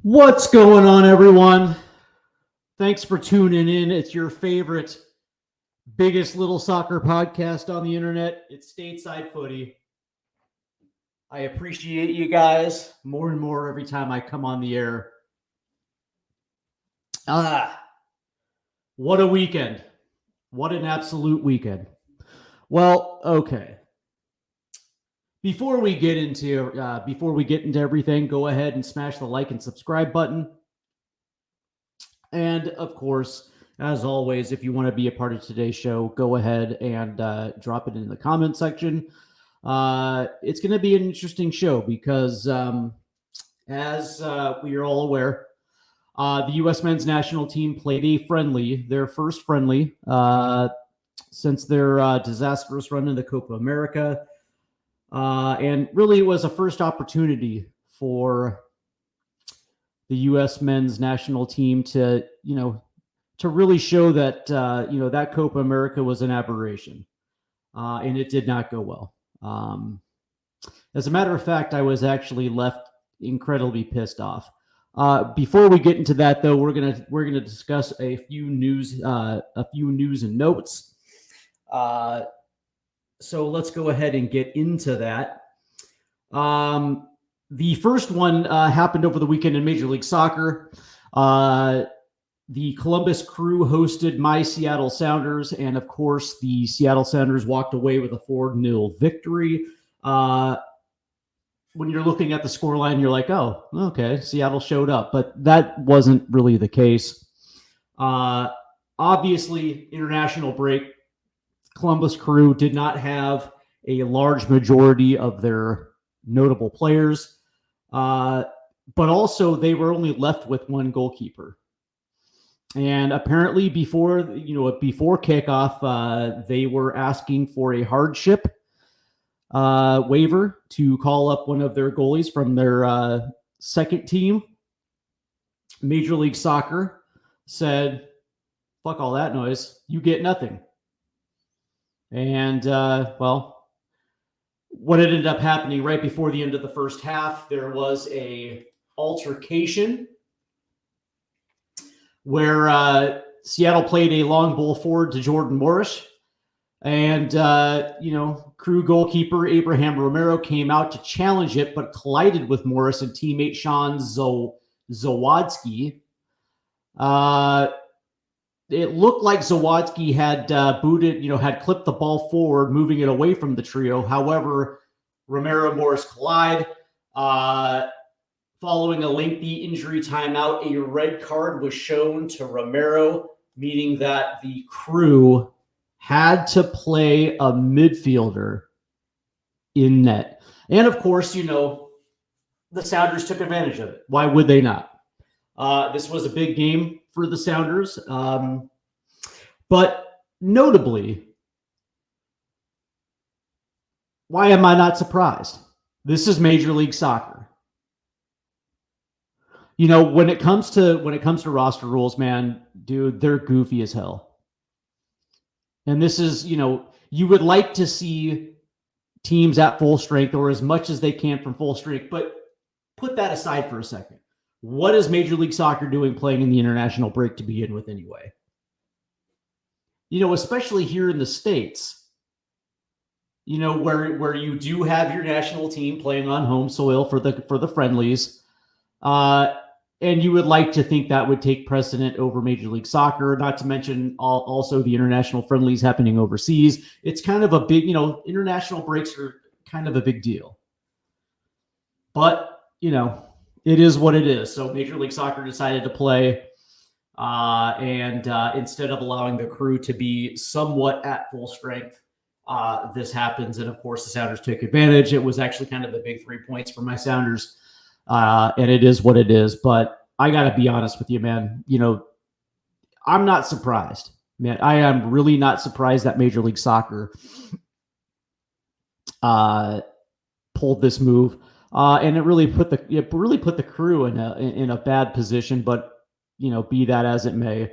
What's going on, everyone? Thanks for tuning in. It's your favorite, biggest little soccer podcast on the internet. It's Stateside Footy. I appreciate you guys more and more every time I come on the air. What a weekend. What an absolute weekend. Well, okay. Before we get into everything, go ahead and smash the like and subscribe button. And of course, as always, if you want to be a part of today's show, go ahead and drop it in the comment section. It's going to be an interesting show because, as we are all aware, the U.S. men's national team played a friendly, their first friendly since their disastrous run in the Copa America. And really, it was a first opportunity for the U.S. men's national team to really show that, that Copa America was an aberration. And it did not go well. As a matter of fact, I was actually left incredibly pissed off. Before we get into that, though, we're gonna discuss a few news and notes. So let's go ahead and get into that. The first one happened over the weekend in Major League Soccer. The Columbus Crew hosted my Seattle Sounders, and of course, the Seattle Sounders walked away with a 4-0 victory. When you're looking at the scoreline, you're like, oh, okay, Seattle showed up, but that wasn't really the case. Obviously, international break. Columbus Crew did not have a large majority of their notable players, but also they were only left with one goalkeeper. And apparently before kickoff, they were asking for a hardship waiver to call up one of their goalies from their second team. Major League Soccer said, fuck all that noise. You get nothing. And, what ended up happening right before the end of the first half, there was a altercation where Seattle played a long ball forward to Jordan Morris. And, Crew goalkeeper Abraham Romero came out to challenge it, but collided with Morris and teammate Sean Zawadski. It looked like Zawadski had had clipped the ball forward, moving it away from the trio. However, Romero and Morris collide. Following a lengthy injury timeout, a red card was shown to Romero, meaning that the Crew had to play a midfielder in net. And of course, the Sounders took advantage of it. Why would they not? This was a big game for the Sounders. But notably, why am I not surprised? This is Major League Soccer. When it comes to roster rules, man, dude, they're goofy as hell. And this is, you would like to see teams at full strength or as much as they can from full strength, but put that aside for a second. What is Major League Soccer doing playing in the international break to begin with anyway? Especially here in the States, where you do have your national team playing on home soil for the friendlies. And you would like to think that would take precedent over Major League Soccer, not to mention also the international friendlies happening overseas. It's kind of a big, international breaks are kind of a big deal. But, it is what it is. So Major League Soccer decided to play, and instead of allowing the Crew to be somewhat at full strength, this happens. And of course, the Sounders took advantage. It was actually kind of the big 3 points for my Sounders. And it is what it is. But I got to be honest with you, man. I'm not surprised. Man, I am really not surprised that Major League Soccer pulled this move. And it really put the Crew in a bad position. But, be that as it may,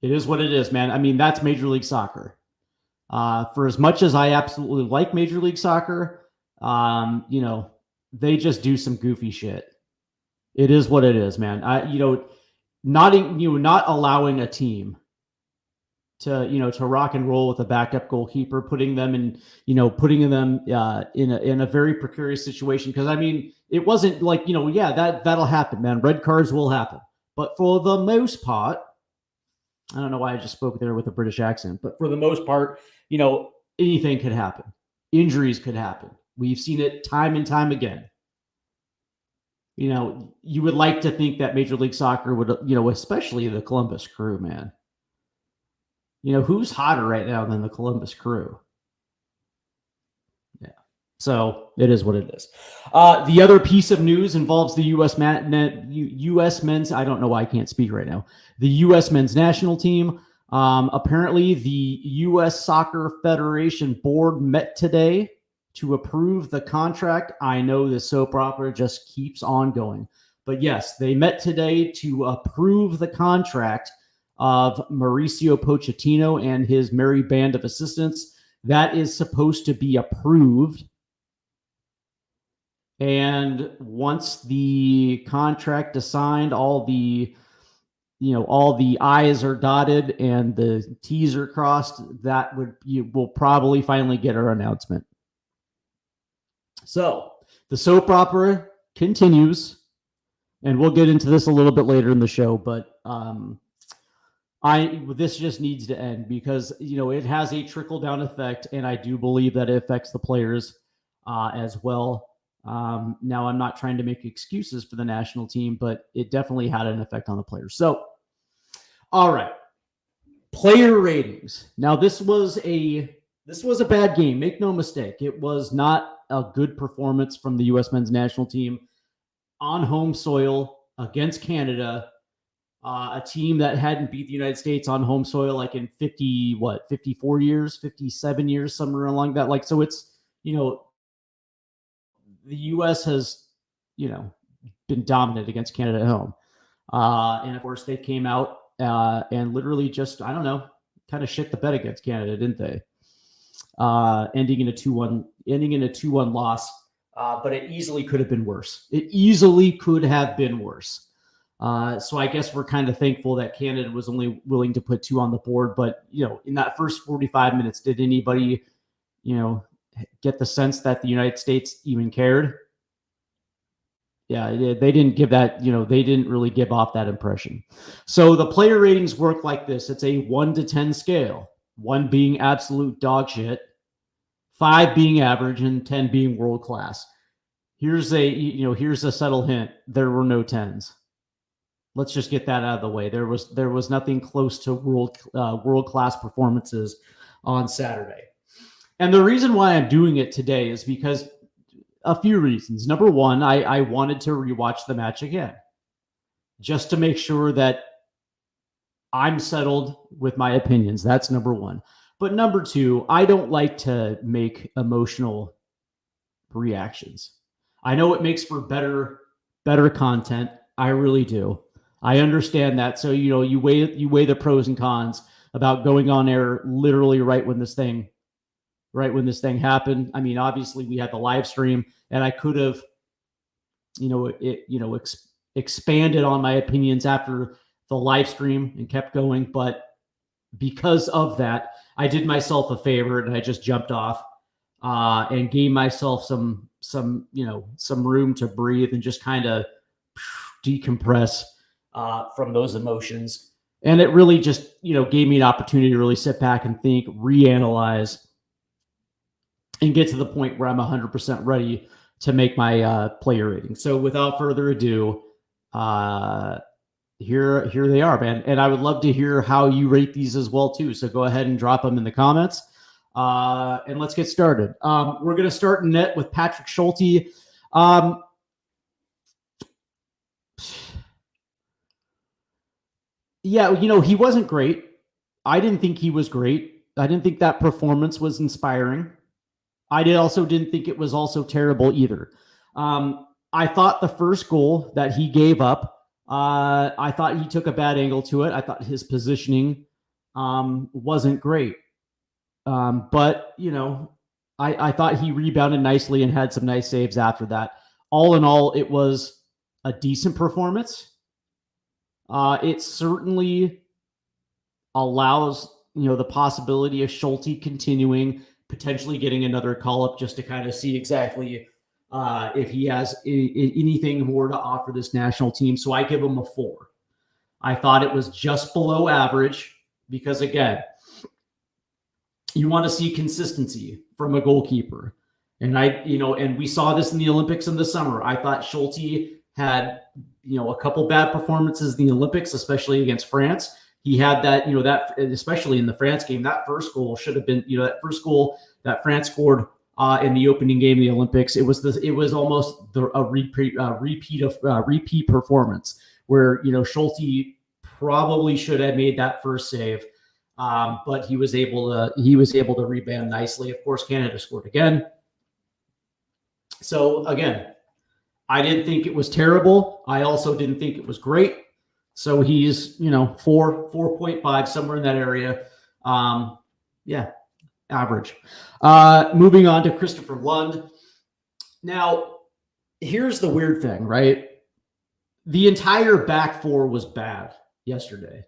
it is what it is, man. I mean, that's Major League Soccer. For as much as I absolutely like Major League Soccer, they just do some goofy shit. It is what it is, man. Not allowing a team to rock and roll with a backup goalkeeper, putting them in a very precarious situation. Because I mean, it wasn't like, that'll happen, man. Red cards will happen, but for the most part, I don't know why I just spoke there with a British accent, but for the most part, anything could happen. Injuries could happen. We've seen it time and time again. You would like to think that Major League Soccer would, especially the Columbus Crew, man. Who's hotter right now than the Columbus Crew? Yeah. So it is what it is. The other piece of news involves the U.S. men's. I don't know why I can't speak right now. The U.S. men's national team. Apparently, the U.S. Soccer Federation board met today to approve the contract. I know the soap opera just keeps on going. But yes, they met today to approve the contract of Mauricio Pochettino and his merry band of assistants. That is supposed to be approved. And once the contract is signed, all the I's are dotted and the T's are crossed, we'll probably finally get our announcement. So the soap opera continues, and we'll get into this a little bit later in the show, but this just needs to end because, it has a trickle down effect, and I do believe that it affects the players as well. Now, I'm not trying to make excuses for the national team, but it definitely had an effect on the players. So, all right, player ratings. Now, this was a bad game. Make no mistake. It was not a good performance from the U.S. men's national team on home soil against Canada, a team that hadn't beat the United States on home soil like in 54 years, 57 years, somewhere along that. Like, so it's, the U.S. has, been dominant against Canada at home. And of course they came out and literally just, I don't know, kind of shit the bed against Canada, didn't they? Ending in a 2-1 loss. But it easily could have been worse. So I guess we're kind of thankful that Canada was only willing to put 2 on the board. But, in that first 45 minutes, did anybody, get the sense that the United States even cared? Yeah, they didn't give that, they didn't really give off that impression. So the player ratings work like this. It's a 1 to 10 scale, 1 being absolute dog shit, 5 being average, and 10 being world class. Here's a subtle hint. There were no 10s. Let's just get that out of the way. There was nothing close to world class performances on Saturday. And the reason why I'm doing it today is because a few reasons. Number one, I wanted to rewatch the match again, just to make sure that I'm settled with my opinions. That's number one. But number two, I don't like to make emotional reactions. I know it makes for better content. I really do. I understand that. So, you weigh the pros and cons about going on air literally right when this thing happened. I mean, obviously we had the live stream, and I could have, expanded on my opinions after the live stream and kept going. But because of that, I did myself a favor and I just jumped off and gave myself some room to breathe and just kind of decompress from those emotions. And it really just, gave me an opportunity to really sit back and think, reanalyze, and get to the point where I'm 100% ready to make my player rating. So without further ado, here they are, man. And I would love to hear how you rate these as well too. So go ahead and drop them in the comments. And let's get started. We're going to start in net with Patrick Schulte. Yeah, he wasn't great. I didn't think he was great. I didn't think that performance was inspiring. I didn't think it was also terrible either. I thought the first goal that he gave up, I thought he took a bad angle to it. I thought his positioning wasn't great. But, I thought he rebounded nicely and had some nice saves after that. All in all, it was a decent performance. It certainly allows, the possibility of Schulte continuing, potentially getting another call up just to kind of see exactly if he has anything more to offer this national team. So I give him a 4. I thought it was just below average because, again, you want to see consistency from a goalkeeper. And and we saw this in the Olympics in the summer. I thought Schulte had, a couple bad performances in the Olympics, especially against France. He had that, that especially in the France game, that first goal should have been, that first goal that France scored in the opening game of the Olympics. It was almost a repeat performance where, Schulte probably should have made that first save. But he was able to rebound nicely. Of course, Canada scored again. So again, I didn't think it was terrible. I also didn't think it was great. So he's, 4.5, somewhere in that area. Average. Moving on to Christopher Lund. Now, here's the weird thing, right? The entire back four was bad yesterday.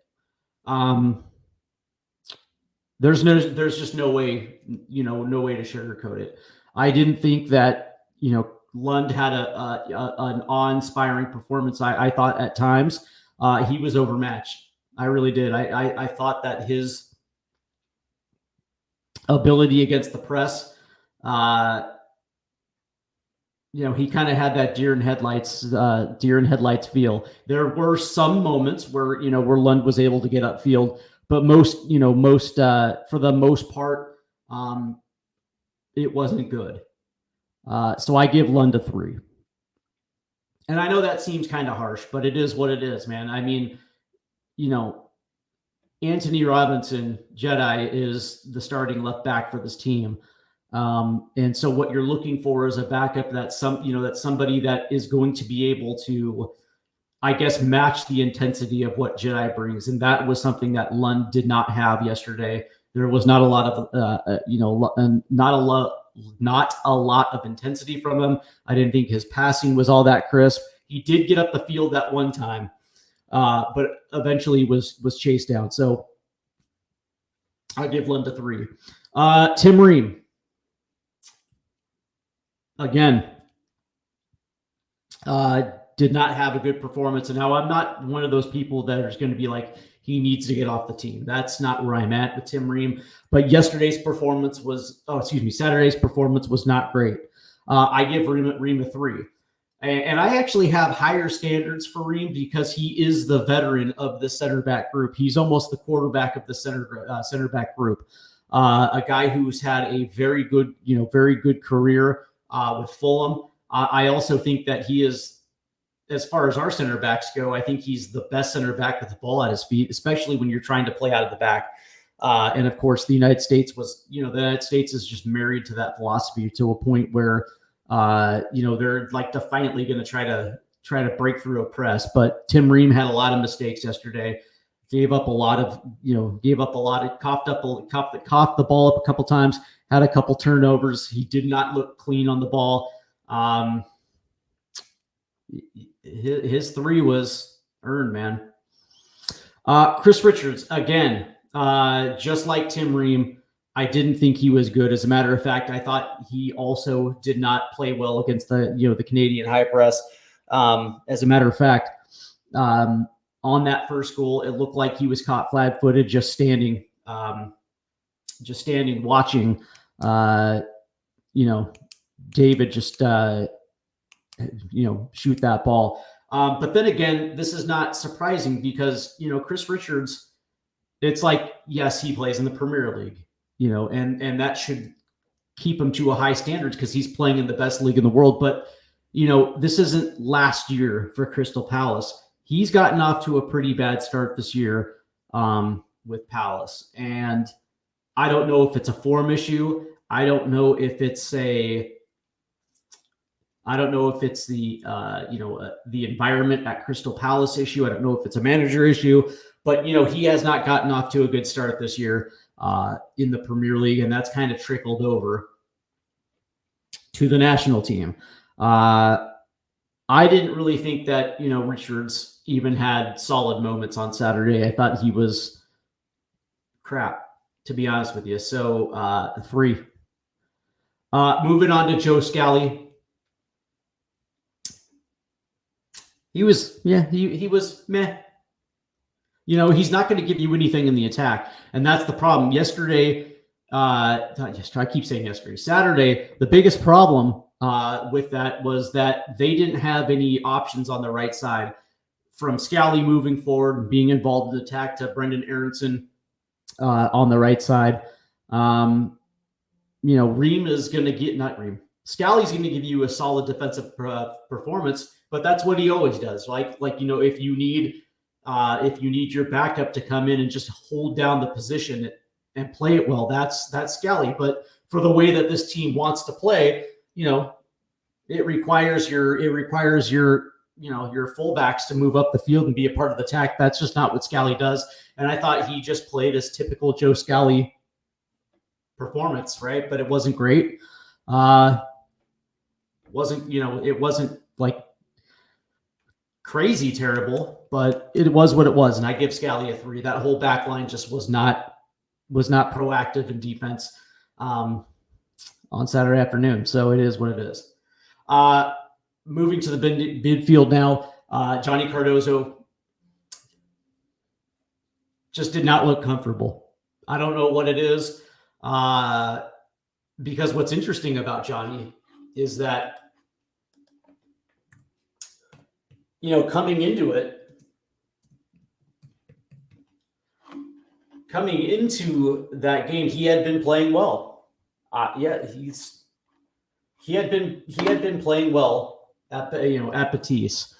There's just no way, no way to sugarcoat it. I didn't think that, Lund had an awe-inspiring performance. I thought at times he was overmatched. I really did. I thought that his ability against the press, he kind of had that deer in headlights feel. There were some moments where, where Lund was able to get upfield, but for the most part, it wasn't good. So I give Lund a 3. And I know that seems kind of harsh, but it is what it is, man. I mean, Anthony Robinson, Jedi, is the starting left back for this team. And so what you're looking for is a backup that's somebody that is going to be able to, I guess, match the intensity of what Jedi brings. And that was something that Lund did not have yesterday. There was not a lot of, not a lot of intensity from him. I didn't think his passing was all that crisp. He did get up the field that one time, but eventually was chased down. So I give Lund a 3. Tim Ream. Again, did not have a good performance. And now I'm not one of those people that is going to be like, he needs to get off the team. That's not where I'm at with Tim Ream. But Saturday's performance was not great. I give Ream a 3. And I actually have higher standards for Ream because he is the veteran of the center back group. He's almost the quarterback of the center back group. A guy who's had a very good career with Fulham. I also think that he is, as far as our center backs go, I think he's the best center back with the ball at his feet, especially when you're trying to play out of the back. And of course, the United States is just married to that philosophy to a point where, they're like defiantly going to try to break through a press. But Tim Ream had a lot of mistakes yesterday. Coughed the ball up a couple times, had a couple turnovers. He did not look clean on the ball. His 3 was earned, man. Chris Richards, again, just like Tim Ream, I didn't think he was good. As a matter of fact, I thought he also did not play well against the Canadian high press. As a matter of fact, on that first goal, it looked like he was caught flat-footed, just standing watching, David just, shoot that ball. But then again, this is not surprising because, Chris Richards, it's like, yes, he plays in the Premier League, and that should keep him to a high standard because he's playing in the best league in the world. But, this isn't last year for Crystal Palace. He's gotten off to a pretty bad start this year with Palace. And I don't know if it's a form issue. I don't know if it's the environment at Crystal Palace issue. I don't know if it's a manager issue, but, he has not gotten off to a good start this year in the Premier League, and that's kind of trickled over to the national team. I I didn't really think that, Richards even had solid moments on Saturday. I thought he was crap, to be honest with you. So 3. Moving on to Joe Scally. He was meh. He's not going to give you anything in the attack. And that's the problem. Yesterday, I keep saying yesterday, Saturday, the biggest problem with that was that they didn't have any options on the right side, from Scally moving forward and being involved in the attack to Brendan Aronson on the right side. Ream is going to get, not Ream, Scally's going to give you a solid defensive performance, but that's what he always does. If you need your backup to come in and just hold down the position and play it well, that's Scally. But for the way that this team wants to play, it requires your fullbacks to move up the field and be a part of the attack. That's just not what Scally does. And I thought he just played his typical Joe Scally performance, right? But it wasn't great. It wasn't like crazy terrible, but it was what it was. And I give Scally a 3. That whole back line just was not proactive in defense on Saturday afternoon. So it is what it is. Moving to the midfield now, Johnny Cardozo just did not look comfortable. I don't know what it is, because what's interesting about Johnny is that, coming into that game, he had been playing well. He had been playing well at Betis.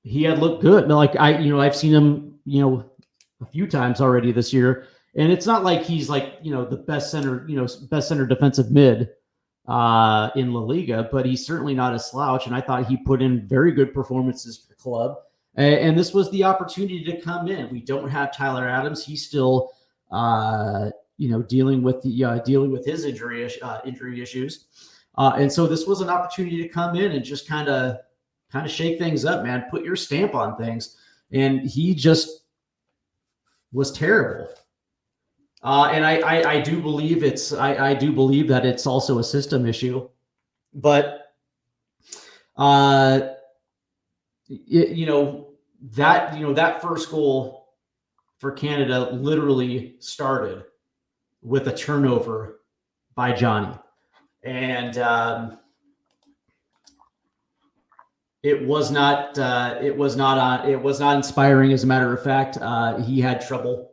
He had looked good. I've seen him, a few times already this year, and it's not like he's the best center defensive mid in La Liga, but he's certainly not a slouch. And I thought he put in very good performances for the club. And this was the opportunity to come in. We don't have Tyler Adams. He's still, dealing with his injury issues. And so this was an opportunity to come in and just kind of shake things up, man. Put your stamp on things. And he just was terrible. And I do believe that it's also a system issue, but that first goal for Canada literally started with a turnover by Johnny, and it was not inspiring. As a matter of fact, he had trouble.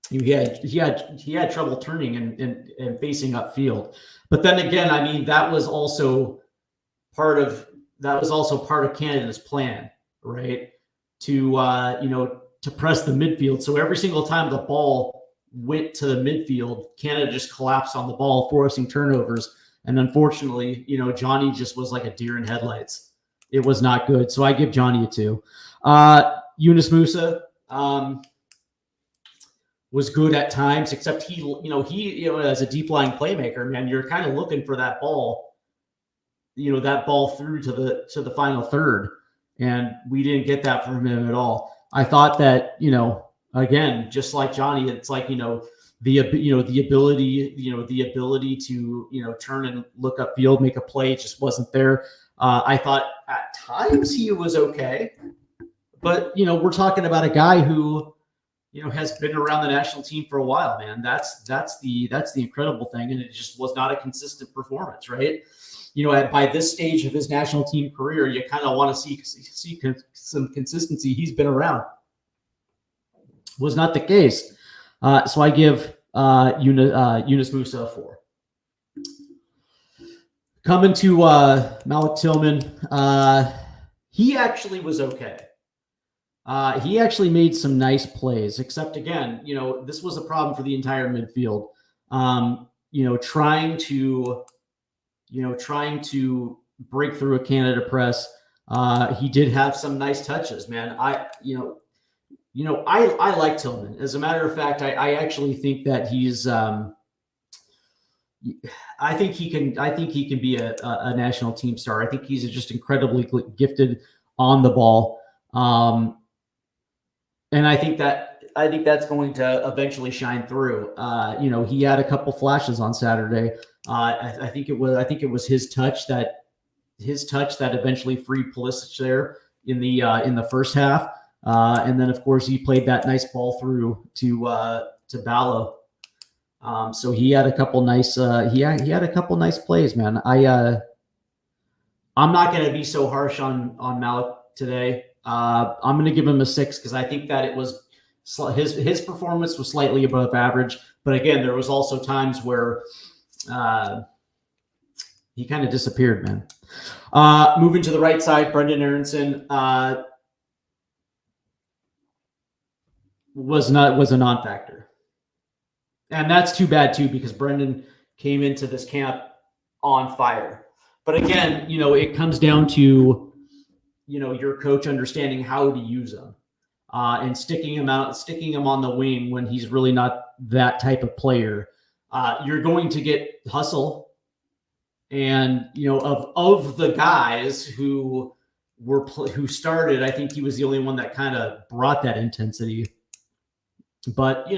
He had trouble turning and facing upfield. But then again, I mean, that was also part of Canada's plan, right? To press the midfield. So every single time the ball went to the midfield, Canada just collapsed on the ball, forcing turnovers. And unfortunately, Johnny just was like a deer in headlights. It was not good. So I give Johnny a 2. Yunus Musa was good at times, except he as a deep line playmaker, man, you're kind of looking for that ball, through to the final third. And we didn't get that from him at all. I thought that, again, just like Johnny, it's like, the ability to, turn and look upfield, make a play, just wasn't there. I thought at times he was okay, but, we're talking about a guy who, has been around the national team for a while, man. That's the incredible thing. And it just was not a consistent performance, right? By this stage of his national team career, you kind of want to see some consistency. He's been around. Was not the case. So I give Yunus Musa a 4. Coming to Malik Tillman, he actually was okay. He actually made some nice plays, except again, this was a problem for the entire midfield. Trying to break through a Canada press. He did have some nice touches, man. I like Tillman. As a matter of fact, I actually think that he's, I think he can. I think he can be a national team star. I think he's just incredibly gifted on the ball, and I think that's going to eventually shine through. He had a couple flashes on Saturday. I think it was his touch that eventually freed Pulisic there in the first half, and then of course he played that nice ball through to Ballo. So he had a couple nice he had a couple nice plays, man. I'm not going to be so harsh on Malik today. I'm going to give him a 6 because I think that it was his performance was slightly above average, but again, there was also times where he kind of disappeared, man. Moving to the right side, Brendan Aronson was a non-factor. And that's too bad too, because Brendan came into this camp on fire. But again, it comes down to, your coach understanding how to use him and sticking him on the wing when he's really not that type of player. You're going to get hustle. And, of the guys who started, I think he was the only one that kind of brought that intensity. But,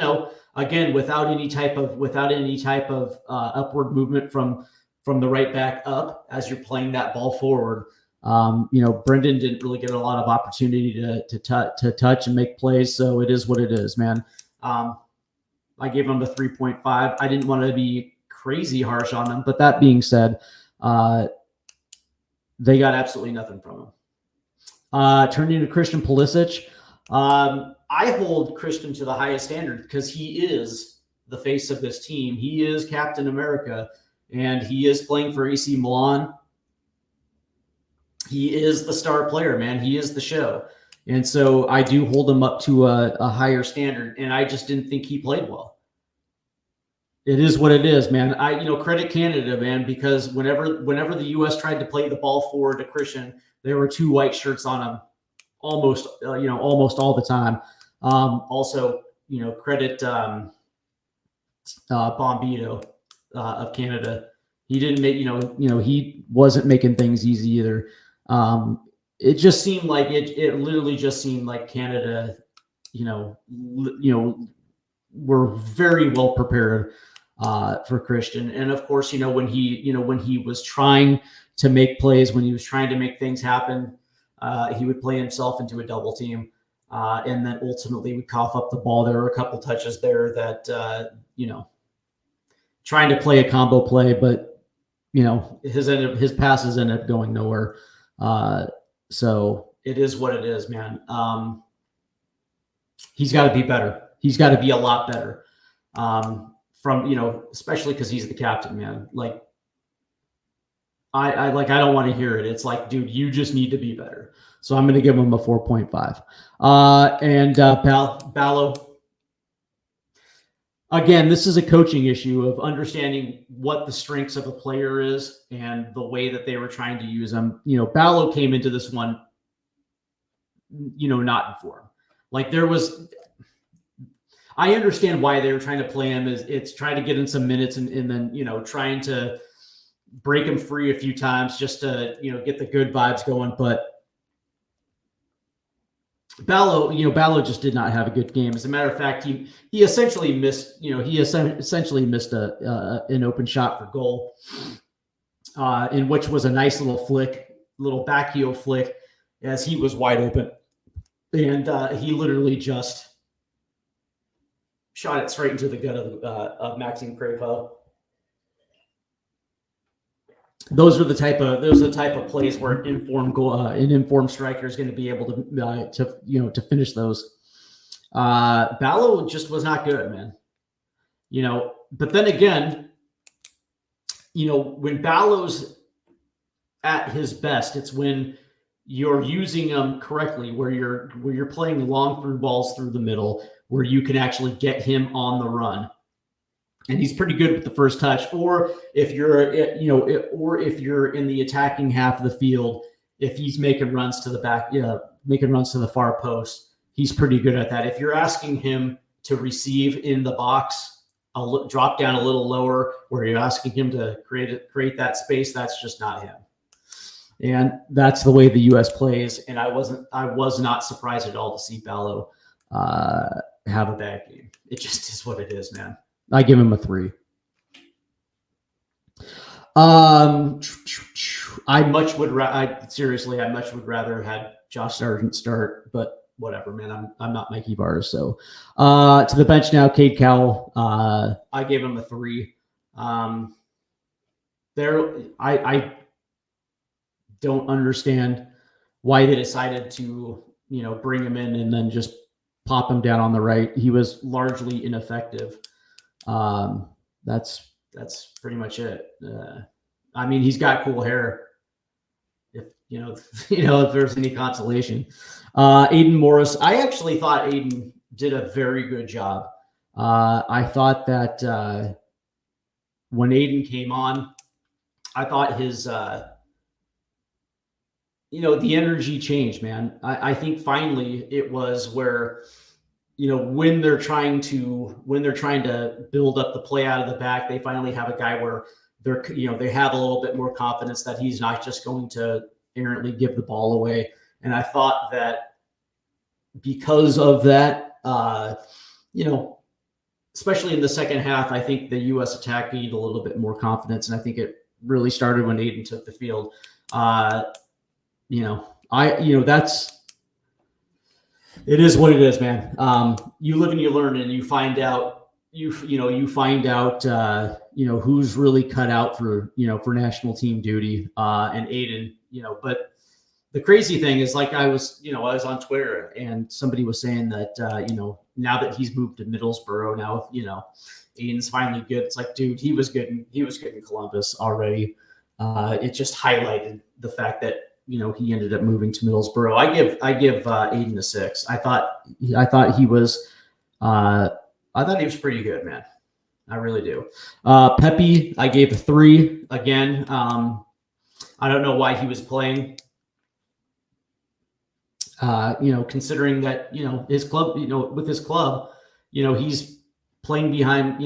again, without any type of upward movement from the right back up as you're playing that ball forward, Brendan didn't really get a lot of opportunity to touch and make plays. So it is what it is, man. I gave him a 3.5. I didn't want to be crazy harsh on him, but that being said, they got absolutely nothing from him. Turning to Christian Pulisic. I hold Christian to the highest standard because he is the face of this team. He is Captain America, and he is playing for AC Milan. He is the star player, man. He is the show. And so I do hold him up to a higher standard, and I just didn't think he played well. It is what it is, man. Credit Canada, man, because whenever the U.S. tried to play the ball forward to Christian, there were 2 white shirts on him almost all the time. Also, credit Bombito of Canada. He didn't make, he wasn't making things easy either. It just seemed like it literally just seemed like Canada, were very well prepared for Christian. And of course, when he was trying to make plays, when he was trying to make things happen, he would play himself into a double team. And then ultimately would cough up the ball. There were a couple touches there that, trying to play a combo play, but, his passes ended up going nowhere. So it is what it is, man. He's got to be better. He's got to be a lot better. Especially because he's the captain, man. Like, I don't want to hear it. It's like, dude, you just need to be better. So I'm going to give him a 4.5. Ballo. Again, this is a coaching issue of understanding what the strengths of a player is and the way that they were trying to use them. Ballo came into this one, not in form. Like I understand why they were trying to play him. It's trying to get in some minutes and then, trying to break him free a few times just to, get the good vibes going. But Ballo just did not have a good game. As a matter of fact, he essentially missed, an open shot for goal, in which was a nice little back heel flick as he was wide open. And he literally just shot it straight into the gut of Maxime Crepeau. Those are the type of plays where an informed striker is going to be able to finish those. Ballo just was not good, man. But then again, when Ballo's at his best, it's when you're using him correctly, where you're playing long through balls through the middle, where you can actually get him on the run. And he's pretty good with the first touch. Or if you're in the attacking half of the field, if he's making runs to the back, making runs to the far post, he's pretty good at that. If you're asking him to receive in the box, drop down a little lower where you're asking him to create that space. That's just not him. And that's the way the U.S. plays. And I was not surprised at all to see Ballo have a bad game. It just is what it is, man. I give him a 3. I much would rather have had Josh Sargent start, but whatever, man. I'm not Mikey Vars. So to the bench now, Cade Cowell. I gave him a 3. I don't understand why they decided to, bring him in and then just pop him down on the right. He was largely ineffective. That's pretty much it. I mean, he's got cool hair. If if there's any consolation. Aiden Morris. I actually thought Aiden did a very good job. I thought that when Aiden came on, I thought his the energy changed, man. I think finally it was where, when they're trying to build up the play out of the back, they finally have a guy where they have a little bit more confidence that he's not just going to errantly give the ball away. And I thought that because of that, especially in the second half, I think the U.S. attack needed a little bit more confidence. And I think it really started when Aiden took the field. It is what it is, man. You live and you learn, and you find out, who's really cut out for national team duty, and Aiden, but the crazy thing is, like, I was on Twitter and somebody was saying that, now that he's moved to Middlesbrough now, Aiden's finally good. It's like, dude, he was good in Columbus already. It just highlighted the fact that, he ended up moving to Middlesbrough. I give Aiden a 6. I thought he was pretty good, man. I really do. Pepe, I gave a 3 again. I don't know why he was playing. Considering that, his club, with his club, he's playing behind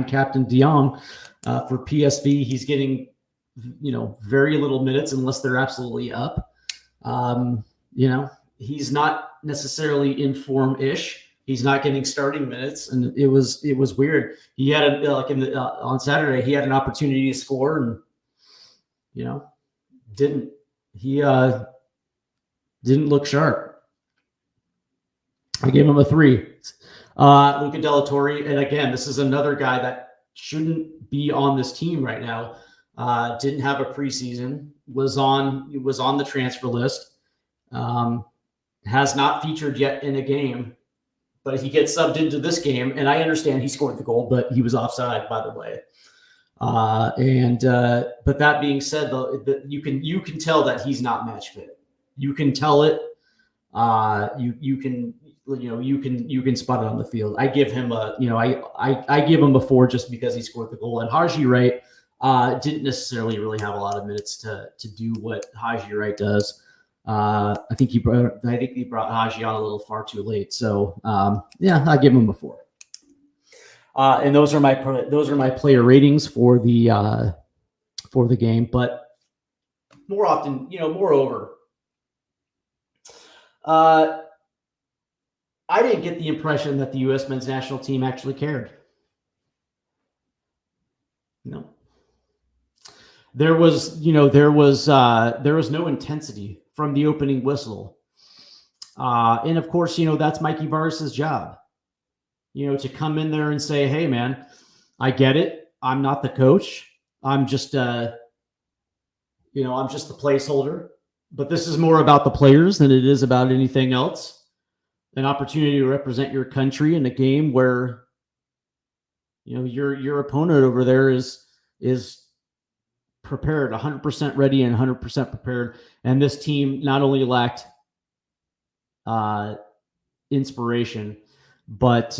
Captain De Jong for PSV. He's getting, very little minutes unless they're absolutely up. He's not necessarily in form-ish. He's not getting starting minutes, and it was weird. He had on Saturday, he had an opportunity to score, and didn't look sharp. I gave him a 3. Luca Della Torre, and again, this is another guy that shouldn't be on this team right now. Didn't have a preseason. Was on the transfer list. Has not featured yet in a game, but he gets subbed into this game, and I understand he scored the goal, but he was offside, by the way. But that being said, though, you can tell that he's not match fit. You can tell it. You can spot it on the field. I give him I give him a 4 just because he scored the goal. And Haji Wright didn't necessarily really have a lot of minutes to do what Haji Wright does. I think he brought Haji on a little far too late. So I give him a 4. And those are my player ratings for the game. But moreover, I didn't get the impression that the U.S. men's national team actually cared. No. There was no intensity from the opening whistle. And of course, that's Mikey Vars's job, to come in there and say, hey, man, I get it. I'm not the coach. I'm just, I'm just the placeholder. But this is more about the players than it is about anything else. An opportunity to represent your country in a game where, your opponent over there is prepared, 100% ready and 100% prepared. And this team not only lacked inspiration, but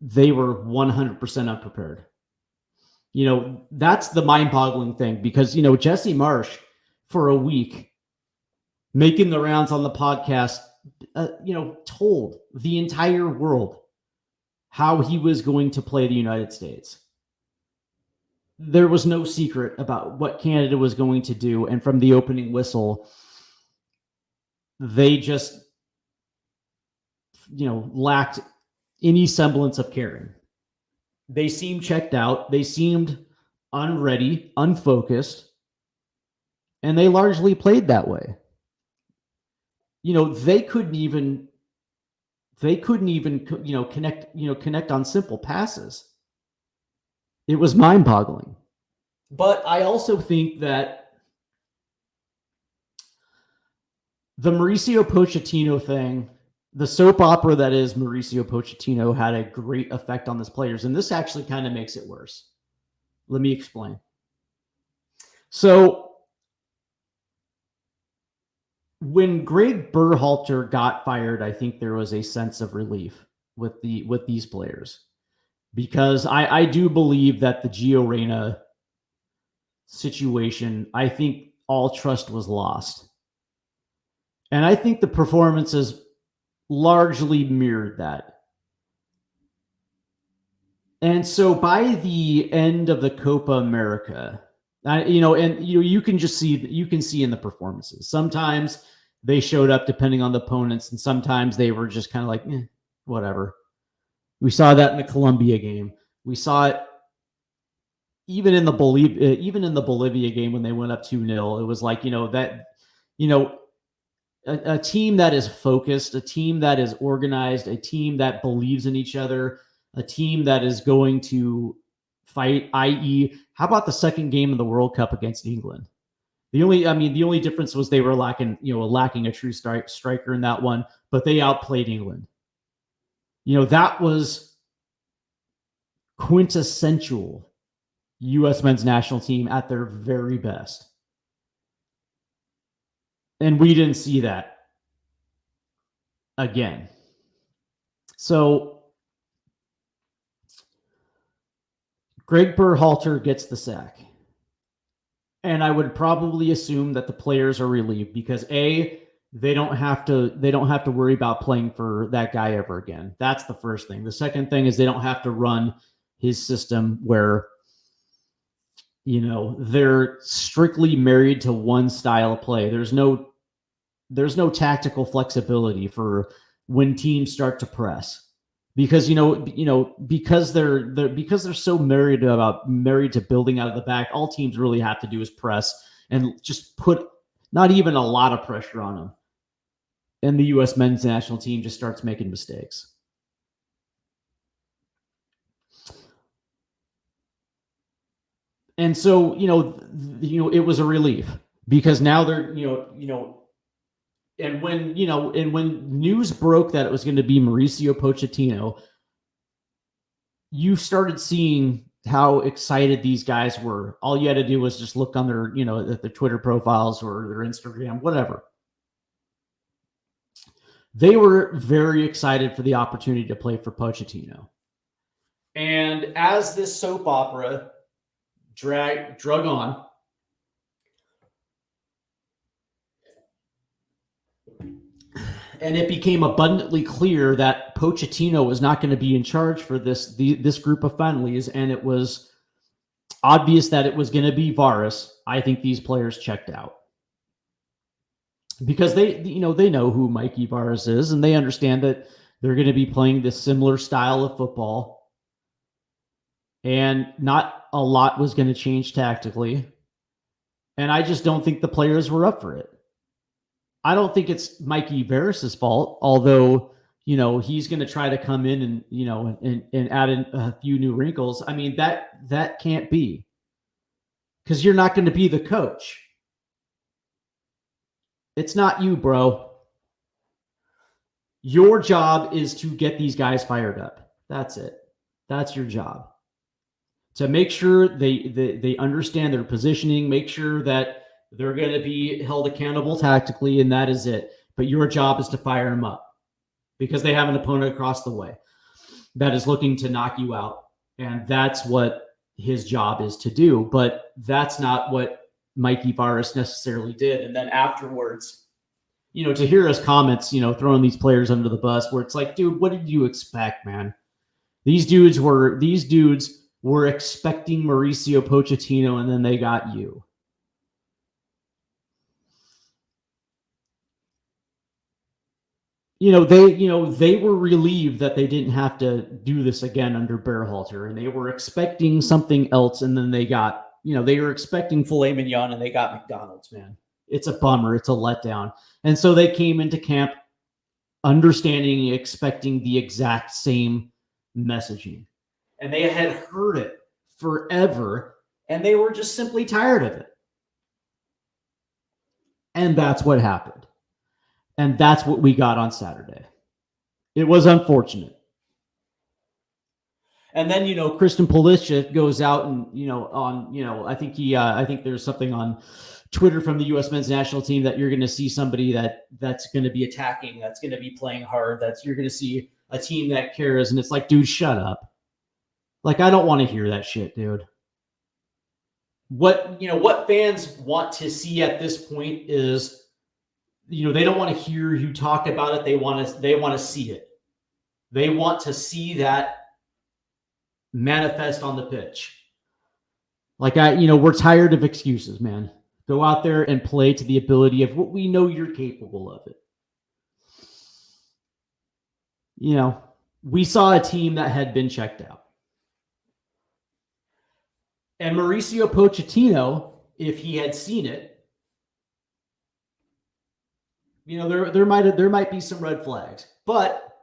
they were 100% unprepared. That's the mind-boggling thing, because, Jesse Marsh, for a week, making the rounds on the podcast, told the entire world how he was going to play the United States. There was no secret about what Canada was going to do. And from the opening whistle, they just, lacked any semblance of caring. They seemed checked out. They seemed unready, unfocused, and they largely played that way. They couldn't even connect on simple passes. It was mind-boggling. But I also think that the Mauricio Pochettino thing, the soap opera that is Mauricio Pochettino, had a great effect on his players. And this actually kind of makes it worse. Let me explain. So when Greg Berhalter got fired, I think there was a sense of relief with these players, because I do believe that the Gio Reyna situation, I think all trust was lost. And I think the performances largely mirrored that. And so by the end of the Copa America, you can see in the performances. Sometimes they showed up depending on the opponents, and sometimes they were just kind of like, whatever. We saw that in the Colombia game. We saw it even in the Bolivia game when they went up 2-0. It was like, a team that is focused, a team that is organized, a team that believes in each other, a team that is going to fight, i.e., how about the second game of the World Cup against England? The only difference was they were lacking a true striker in that one, but they outplayed England. That was quintessential U.S. men's national team at their very best. And we didn't see that again. So Greg Berhalter gets the sack. And I would probably assume that the players are relieved because A, they don't have to worry about playing for that guy ever again. That's the first thing. The second thing is they don't have to run his system where they're strictly married to one style of play. There's no tactical flexibility for when teams start to press, because because they're so married to building out of the back. All teams really have to do is press and just put not even a lot of pressure on them. And the U.S. men's national team just starts making mistakes. And so, it was a relief because now they're, and when news broke that it was going to be Mauricio Pochettino, you started seeing how excited these guys were. All you had to do was just look on their, at their Twitter profiles or their Instagram, whatever. They were very excited for the opportunity to play for Pochettino. And as this soap opera drug on, and it became abundantly clear that Pochettino was not going to be in charge for this group of friendlies, and it was obvious that it was going to be Varis, I think these players checked out. Because they know who Mikey Varis is, and they understand that they're going to be playing this similar style of football. And not a lot was going to change tactically. And I just don't think the players were up for it. I don't think it's Mikey Varis's fault, although, he's going to try to come in and add in a few new wrinkles. I mean, that can't be, because you're not going to be the coach. It's not you, bro. Your job is to get these guys fired up. That's it. That's your job. To make sure they understand their positioning, make sure that they're going to be held accountable tactically, and that is it. But your job is to fire them up because they have an opponent across the way that is looking to knock you out. And that's what his job is to do. But that's not what Mikey Varis necessarily did. And then afterwards, to hear his comments, throwing these players under the bus, where it's like, dude, what did you expect, man? These dudes were expecting Mauricio Pochettino, and then they got you. They were relieved that they didn't have to do this again under Berhalter, and they were expecting something else, and then they got, they were expecting filet mignon, and they got McDonald's, man. It's a bummer. It's a letdown. And so they came into camp understanding, expecting the exact same messaging. And they had heard it forever, and they were just simply tired of it. And that's what happened. And that's what we got on Saturday. It was unfortunate. And then, Christian Pulisic goes out and, I think there's something on Twitter from the USMNT national team that you're going to see somebody that's going to be attacking, that's going to be playing hard, you're going to see a team that cares. And it's like, dude, shut up. Like, I don't want to hear that shit, dude. What fans want to see at this point is, they don't want to hear you talk about it. They want to see it. They want to see that manifest on the pitch. Like, we're tired of excuses, man. Go out there and play to the ability of what we know you're capable of it. We saw a team that had been checked out. And Mauricio Pochettino, if he had seen it, there might be some red flags. But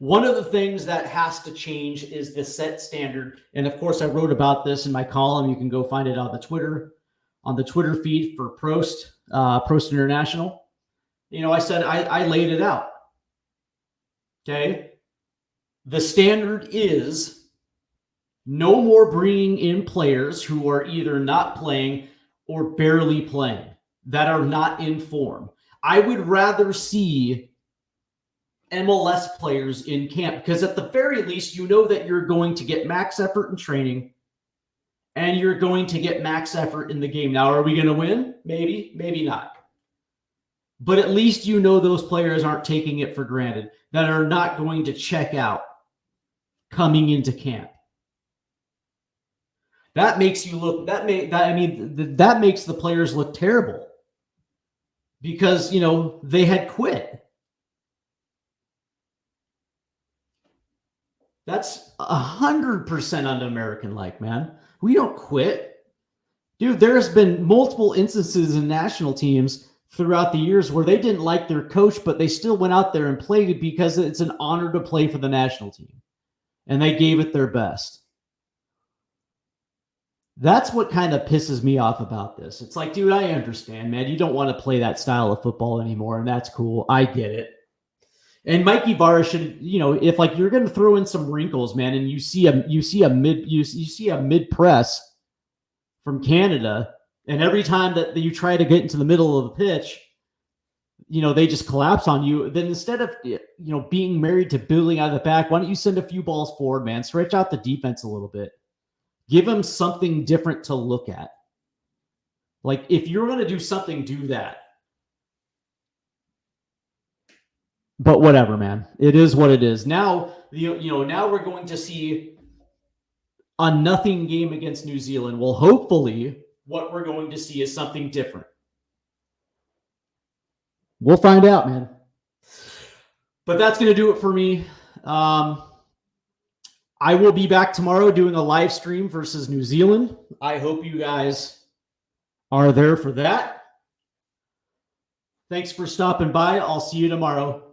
one of the things that has to change is the set standard. And of course, I wrote about this in my column. You can go find it on the Twitter feed for Prost International. I said I laid it out. Okay. The standard is no more bringing in players who are either not playing or barely playing, that are not in form. I would rather see MLS players in camp, because at the very least, that you're going to get max effort in training and you're going to get max effort in the game. Now, are we going to win? Maybe, maybe not. But at least those players aren't taking it for granted, that are not going to check out coming into camp. That makes that makes the players look terrible, because they had quit. That's 100% un-American-like, man. We don't quit. Dude, there's been multiple instances in national teams throughout the years where they didn't like their coach, but they still went out there and played because it's an honor to play for the national team. And they gave it their best. That's what kind of pisses me off about this. It's like, dude, I understand, man. You don't want to play that style of football anymore, and that's cool. I get it. And Mikey Vara should, if like you're going to throw in some wrinkles, man, and you see a mid press from Canada, and every time that you try to get into the middle of the pitch, they just collapse on you. Then instead of being married to building out of the back, why don't you send a few balls forward, man? Stretch out the defense a little bit. Give them something different to look at. Like, if you're going to do something, do that. But whatever, man. It is what it is. Now, now we're going to see a nothing game against New Zealand. Well, hopefully, what we're going to see is something different. We'll find out, man. But that's going to do it for me. I will be back tomorrow doing a live stream versus New Zealand. I hope you guys are there for that. Thanks for stopping by. I'll see you tomorrow.